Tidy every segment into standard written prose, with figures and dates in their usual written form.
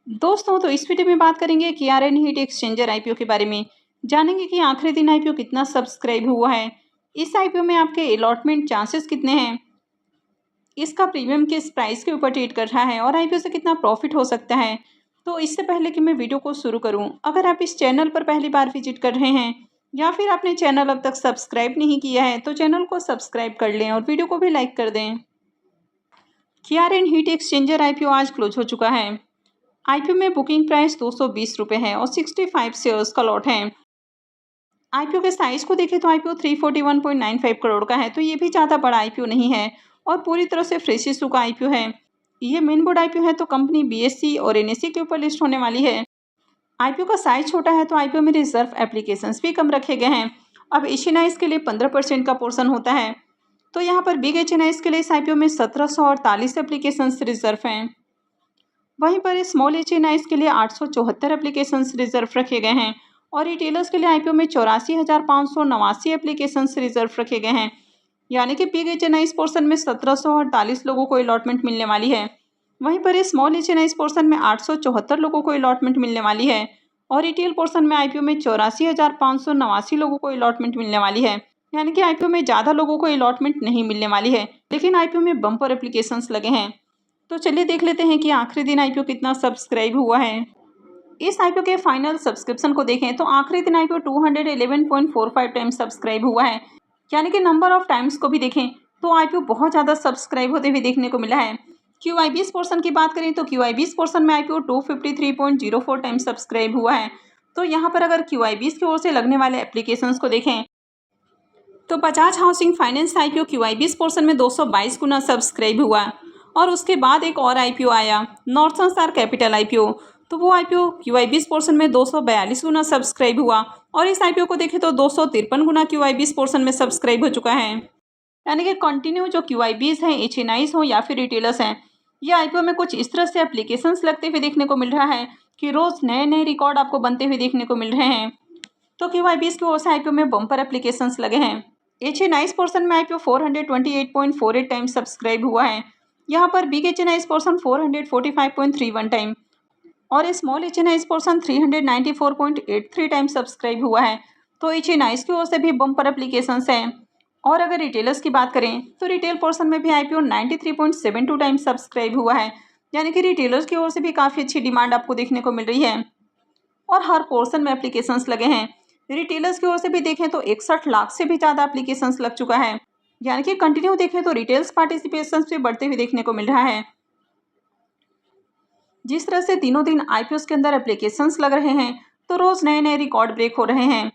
दोस्तों, तो इस वीडियो में बात करेंगे KRN हीट एक्सचेंजर आईपीओ के बारे में। जानेंगे कि आखिरी दिन आईपीओ कितना सब्सक्राइब हुआ है, इस आईपीओ में आपके अलॉटमेंट चांसेस कितने हैं, इसका प्रीमियम किस प्राइस के ऊपर ट्रेड कर रहा है और आईपीओ से कितना प्रॉफिट हो सकता है। तो इससे पहले कि मैं वीडियो को शुरू करूं, अगर आप इस चैनल पर पहली बार विजिट कर रहे हैं या फिर आपने चैनल अब तक सब्सक्राइब नहीं किया है तो चैनल को सब्सक्राइब कर लें और वीडियो को भी लाइक कर दें। KRN हीट एक्सचेंजर आईपीओ आज क्लोज हो चुका है। आईपीओ में बुकिंग प्राइस 220 रुपये है और 65 शेयर्स का लॉट है। आईपीओ के साइज को देखें तो आईपीओ 341.95 करोड़ का है, तो ये भी ज़्यादा बड़ा आईपीओ नहीं है और पूरी तरह से फ्रेश इशू का आईपीओ है। ये मेन बोर्ड आईपीओ है, तो कंपनी बीएसई और एनएसई के ऊपर लिस्ट होने वाली है। आईपीओ का साइज छोटा है तो आईपीओ में रिजर्व एप्लीकेशंस भी कम रखे गए हैं। अब एशियनाइज के लिए 15% का पोर्शन होता है, तो यहाँ पर बिग एशियनाइज के लिए इस आईपीओ में 1748 एप्लीकेशंस रिजर्व हैं। वहीं पर स्मॉल एचएनआईज के लिए 874 एप्लीकेशंस रिजर्व रखे गए हैं और रिटेलर्स के लिए आईपीओ में 84,589 एप्लीकेशंस रिजर्व रखे गए हैं। यानी कि बिग एचएनआईज पोर्शन में 1748 लोगों को अलॉटमेंट मिलने वाली है। वहीं पर स्मॉल एचएनआईज पोर्शन में 874 लोगों को अलॉटमेंट मिलने वाली है और रिटेल पोर्शन में आईपीओ में 84,589 लोगों को अलॉटमेंट मिलने वाली है। यानी कि आईपीओ में ज़्यादा लोगों को अलॉटमेंट नहीं मिलने वाली है, लेकिन आईपीओ में बम्पर एप्लीकेशंस लगे हैं। तो चलिए देख लेते हैं कि आखिरी दिन आईपीओ कितना सब्सक्राइब हुआ है। इस आईपीओ के फाइनल सब्सक्रिप्शन को देखें तो आखिरी दिन आईपीओ 211.45 टाइम्स सब्सक्राइब हुआ है। यानी कि नंबर ऑफ टाइम्स को भी देखें तो आईपीओ बहुत ज़्यादा सब्सक्राइब होते हुए देखने को मिला है। QIBs पोर्शन की बात करें तो QIBs पोर्शन में आईपीओ 253.04 टाइम्स सब्सक्राइब हुआ है। तो यहाँ पर अगर QIBs की ओर से लगने वाले एप्लीकेशंस को देखें तो Bajaj housing finance IPO QIBs portion में 222 गुना सब्सक्राइब हुआ और उसके बाद एक और आईपीओ आया, नॉर्थर्न स्टार कैपिटल आईपीओ। तो वो आईपीओ QIBs पोर्शन में 242 गुना सब्सक्राइब हुआ और इस आईपीओ को देखें तो 253 गुना QIBs पोर्शन में सब्सक्राइब हो चुका है। यानी कि कंटिन्यू जो QIBs हैं, एचएनआईज हो या फिर रिटेलर्स हैं, ये आईपीओ में कुछ इस तरह से एप्लीकेशंस लगते हुए देखने को मिल रहा है कि रोज़ नए नए रिकॉर्ड आपको बनते हुए देखने को मिल रहे हैं। तो QIBs की ओर से आईपीओ में बम्पर एप्लीकेशंस लगे हैं। एचएनआईज पोर्शन में आईपीओ 428.48 टाइम्स सब्सक्राइब हुआ है। यहाँ पर बिग एचएनआईज पोर्शन 445.31 टाइम और स्मॉल एचएनआईज पोर्शन 394.83 टाइम सब्सक्राइब हुआ है। तो एचएनआईज की ओर से भी बम्पर एप्लीकेशंस हैं। और अगर रिटेलर्स की बात करें तो रिटेल पोर्शन में भी आईपीओ 93.72 टाइम सब्सक्राइब हुआ है। यानी कि रिटेलर्स की ओर से भी काफ़ी अच्छी डिमांड आपको देखने को मिल रही है और हर पोर्शन में एप्लीकेशंस लगे हैं। रिटेलर्स की ओर से भी देखें तो 61 लाख से भी ज़्यादा एप्लीकेशंस लग चुका है। यानी कि कंटिन्यू देखें तो रिटेल्स पार्टिसिपेशन भी बढ़ते हुए देखने को मिल रहा है। जिस तरह से दिनों दिन आईपीओस के अंदर एप्लीकेशंस लग रहे हैं तो रोज़ नए नए रिकॉर्ड ब्रेक हो रहे हैं।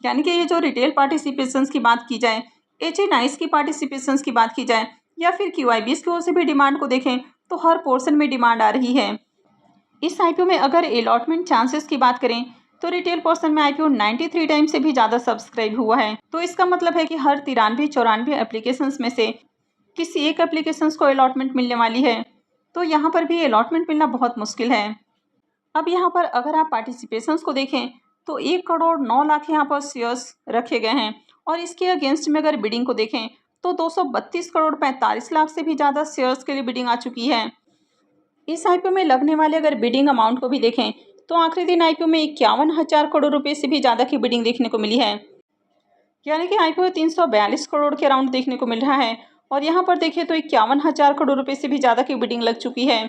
यानी कि ये जो रिटेल पार्टिसिपेशंस की बात की जाए, एचएनआईज की पार्टिसिपेशंस की बात की जाए या फिर QIBs की ओर से भी डिमांड को देखें तो हर पोर्शन में डिमांड आ रही है। इस आईपीओ में अगर अलॉटमेंट चांसेस की बात करें तो रिटेल पोर्शन में आईपीओ 93 टाइम से भी ज़्यादा सब्सक्राइब हुआ है। तो इसका मतलब है कि हर 93-94 एप्लीकेशंस में से किसी एक एप्लीकेशंस को अलॉटमेंट मिलने वाली है। तो यहाँ पर भी अलॉटमेंट मिलना बहुत मुश्किल है। अब यहाँ पर अगर आप पार्टिसिपेशंस को देखें तो 1,09,00,000 यहाँ पर शेयर्स रखे गए हैं और इसके अगेंस्ट में अगर बिडिंग को देखें तो 232,45,00,000 से भी ज़्यादा शेयर्स के लिए बिडिंग आ चुकी है। इस आईपीओ में लगने वाले अगर बिडिंग अमाउंट को भी देखें तो आखिरी दिन आईपीओ में 51,000 करोड़ रुपए से भी ज़्यादा की बिडिंग देखने को मिली है। यानी कि आईपीओ 342 करोड़ के अराउंड देखने को मिल रहा है और यहाँ पर देखें तो 51,000 करोड़ रुपए से भी ज़्यादा की बिडिंग लग चुकी है।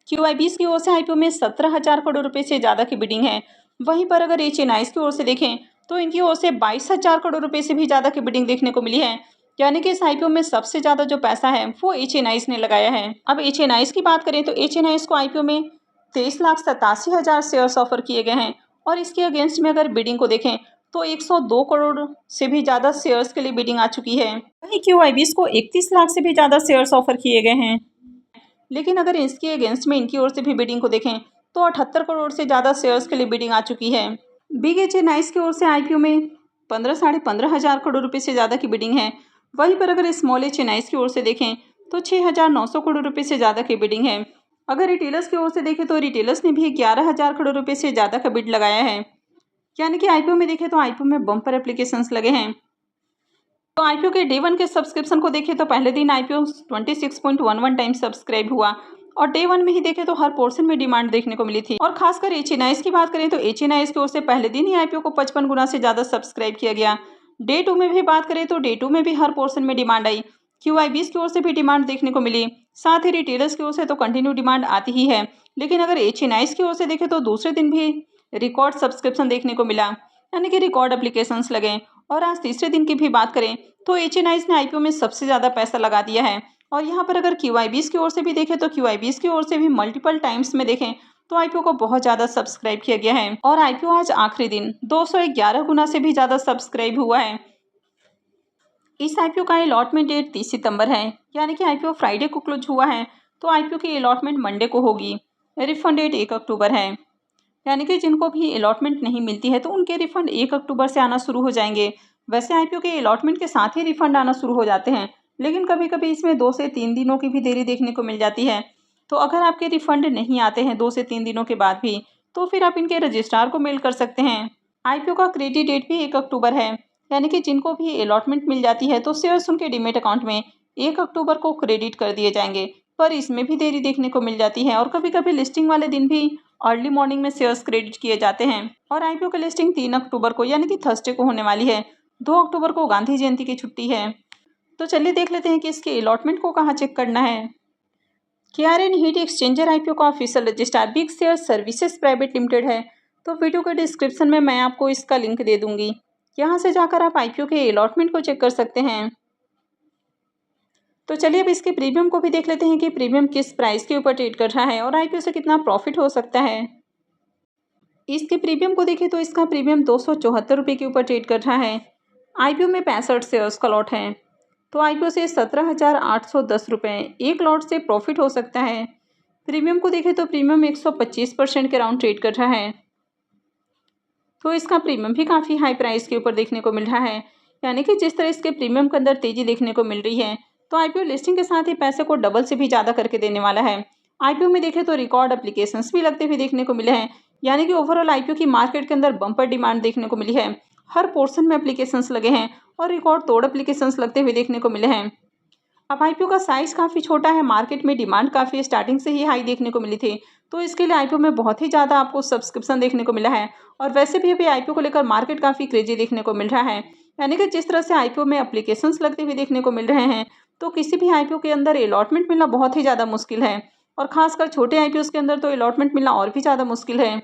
QIBs की ओर से आईपीओ में 17,000 करोड़ रुपए से ज़्यादा की बिडिंग है। वहीं पर अगर एचएनआईज की ओर से देखें तो इनकी ओर से 22,000 करोड़ रुपए से भी ज़्यादा की बिडिंग देखने को मिली है। यानी कि इस आईपीओ में सबसे ज़्यादा जो पैसा है वो एचएनआईज ने लगाया है। अब एचएनआईज की बात करें तो एचएनआईज को आईपीओ में 23,87,000 शेयर्स ऑफर किए गए हैं और इसके अगेंस्ट में अगर बिडिंग को देखें तो 102 करोड़ से भी ज़्यादा शेयर्स के लिए बिडिंग आ चुकी है। वहीं QIBs को 31 लाख से भी ज़्यादा शेयर्स ऑफर किए गए हैं। लेकिन अगर इसके अगेंस्ट में इनकी ओर से भी बिडिंग को देखें तो 78 करोड़ से ज़्यादा शेयर्स के लिए बिडिंग आ चुकी है। बिग एचएनआईज की ओर से आईपीओ में 15,500 करोड़ रुपए से ज़्यादा की बिडिंग है। वहीं पर अगर स्मॉल एचएनआईज की ओर से देखें तो 6,900 करोड़ रुपए से ज़्यादा की बिडिंग है। अगर रिटेलर्स की ओर से देखें तो रिटेलर्स ने भी 11,000 करोड़ रुपए से ज़्यादा का बिड लगाया है। यानी कि आईपीओ में देखें तो आईपीओ में बम्पर एप्लीकेशंस लगे हैं। तो आईपीओ के डे 1 के सब्सक्रिप्शन को देखें तो पहले दिन आईपीओ 26.11 टाइम सब्सक्राइब हुआ और डे 1 में ही देखें तो हर पोर्शन में डिमांड देखने को मिली थी। और खासकर एचएनआईएस की बात करें तो एचएनआईएस की ओर से पहले दिन ही आईपीओ को 55 गुना से ज़्यादा सब्सक्राइब किया गया। डे 2 में भी बात करें तो डे 2 में भी हर पोर्शन में डिमांड आई। क्यूआईबीज की ओर से भी डिमांड देखने को मिली, साथ ही रिटेलर्स की ओर से तो कंटिन्यू डिमांड आती ही है। लेकिन अगर एचएनआईएस की ओर से देखें तो दूसरे दिन भी रिकॉर्ड सब्सक्रिप्शन देखने को मिला, यानी कि रिकॉर्ड एप्लीकेशंस लगे। और आज तीसरे दिन की भी बात करें तो एचएनआईएस ने आईपीओ में सबसे ज़्यादा पैसा लगा दिया है। और यहाँ पर अगर क्यूआईबीज की ओर से भी देखें तो क्यूआईबीज की ओर से भी मल्टीपल टाइम्स में देखें तो आईपीओ को बहुत ज़्यादा सब्सक्राइब किया गया है। और आईपीओ आज आखिरी दिन 211 गुना से भी ज़्यादा सब्सक्राइब हुआ है। इस आईपीओ का अलॉटमेंट डेट 30 सितंबर है, यानी कि आईपीओ फ्राइडे को क्लोज हुआ है तो आईपीओ की अलॉटमेंट मंडे को होगी। रिफंड डेट 1 अक्टूबर है, यानी कि जिनको भी अलॉटमेंट नहीं मिलती है तो उनके रिफंड 1 अक्टूबर से आना शुरू हो जाएंगे। वैसे आईपीओ के अलॉटमेंट के साथ ही रिफंड आना शुरू हो जाते हैं, लेकिन कभी कभी इसमें 2 से 3 दिनों की भी देरी देखने को मिल जाती है। तो अगर आपके रिफंड नहीं आते हैं 2 से 3 दिनों के बाद भी, तो फिर आप इनके रजिस्ट्रार को मेल कर सकते हैं। आईपीओ का क्रेडिट डेट भी 1 अक्टूबर है, यानी कि जिनको भी अलॉटमेंट मिल जाती है तो शेयर्स उनके डीमेट अकाउंट में 1 अक्टूबर को क्रेडिट कर दिए जाएंगे। पर इसमें भी देरी देखने को मिल जाती है और कभी कभी लिस्टिंग वाले दिन भी अर्ली मॉर्निंग में शेयर्स क्रेडिट किए जाते हैं। और आईपीओ की लिस्टिंग 3 अक्टूबर को यानी कि थर्सडे को होने वाली है। 2 अक्टूबर को गांधी जयंती की छुट्टी है। तो चलिए देख लेते हैं कि इसके अलॉटमेंट को कहाँ चेक करना है। केआरएन हीट एक्सचेंजर आईपीओ का official registrar big share services private limited है। तो वीडियो के डिस्क्रिप्शन में मैं आपको इसका लिंक दे दूंगी, यहाँ से जाकर आप आईपीओ के अलॉटमेंट को चेक कर सकते हैं। तो चलिए अब इसके प्रीमियम को भी देख लेते हैं कि प्रीमियम किस प्राइस के ऊपर ट्रेड कर रहा है और आईपीओ से कितना प्रॉफिट हो सकता है। इसके प्रीमियम को देखें तो इसका प्रीमियम 274 रुपये के ऊपर ट्रेड कर रहा है। आईपीओ में 65 शेयर्स का लॉट है, तो आईपीओ से 17,810 रुपये एक लॉट से प्रॉफिट हो सकता है। प्रीमियम को देखें तो प्रीमियम 125% के राउंड ट्रेड कर रहा है, तो इसका प्रीमियम भी काफ़ी हाई प्राइस के ऊपर देखने को मिल रहा है। यानी कि जिस तरह इसके प्रीमियम के अंदर तेजी देखने को मिल रही है, तो आईपीओ लिस्टिंग के साथ ही पैसे को डबल से भी ज़्यादा करके देने वाला है। आईपीओ में देखें तो रिकॉर्ड एप्लीकेशंस भी लगते हुए देखने को मिले हैं, यानी कि ओवरऑल आईपीओ की मार्केट के अंदर बम्पर डिमांड देखने को मिली है। हर पोर्शन में एप्लीकेशंस लगे हैं और रिकॉर्ड तोड़ एप्लीकेशंस लगते हुए देखने को मिले हैं। अब आईपीओ का साइज काफ़ी छोटा है, मार्केट में डिमांड काफ़ी स्टार्टिंग से ही हाई देखने को मिली थी, तो इसके लिए आईपीओ में बहुत ही ज़्यादा आपको सब्सक्रिप्शन देखने को मिला है। और वैसे भी अभी आईपीओ को लेकर मार्केट काफ़ी क्रेजी देखने को मिल रहा है, यानी कि जिस तरह से आईपीओ में एप्लीकेशंस लगते हुए देखने को मिल रहे हैं, तो किसी भी आईपीओ के अंदर अलॉटमेंट मिलना बहुत ही ज़्यादा मुश्किल है। और खासकर छोटे आईपीओ के अंदर तो अलॉटमेंट मिलना और भी ज़्यादा मुश्किल है।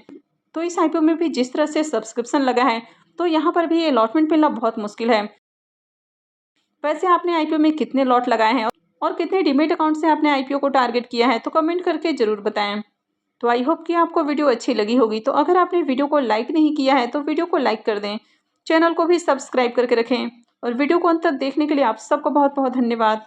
तो इस आईपीओ में भी जिस तरह से सब्सक्रिप्शन लगा है, तो यहाँ पर भी अलॉटमेंट मिलना बहुत मुश्किल है। वैसे आपने आईपीओ में कितने लॉट लगाए हैं और कितने डीमेट अकाउंट से आपने आईपीओ को टारगेट किया है, तो कमेंट करके ज़रूर बताएं। तो आई होप कि आपको वीडियो अच्छी लगी होगी। तो अगर आपने वीडियो को लाइक नहीं किया है तो वीडियो को लाइक कर दें, चैनल को भी सब्सक्राइब करके रखें। और वीडियो को अंत तक देखने के लिए आप सबको बहुत बहुत धन्यवाद।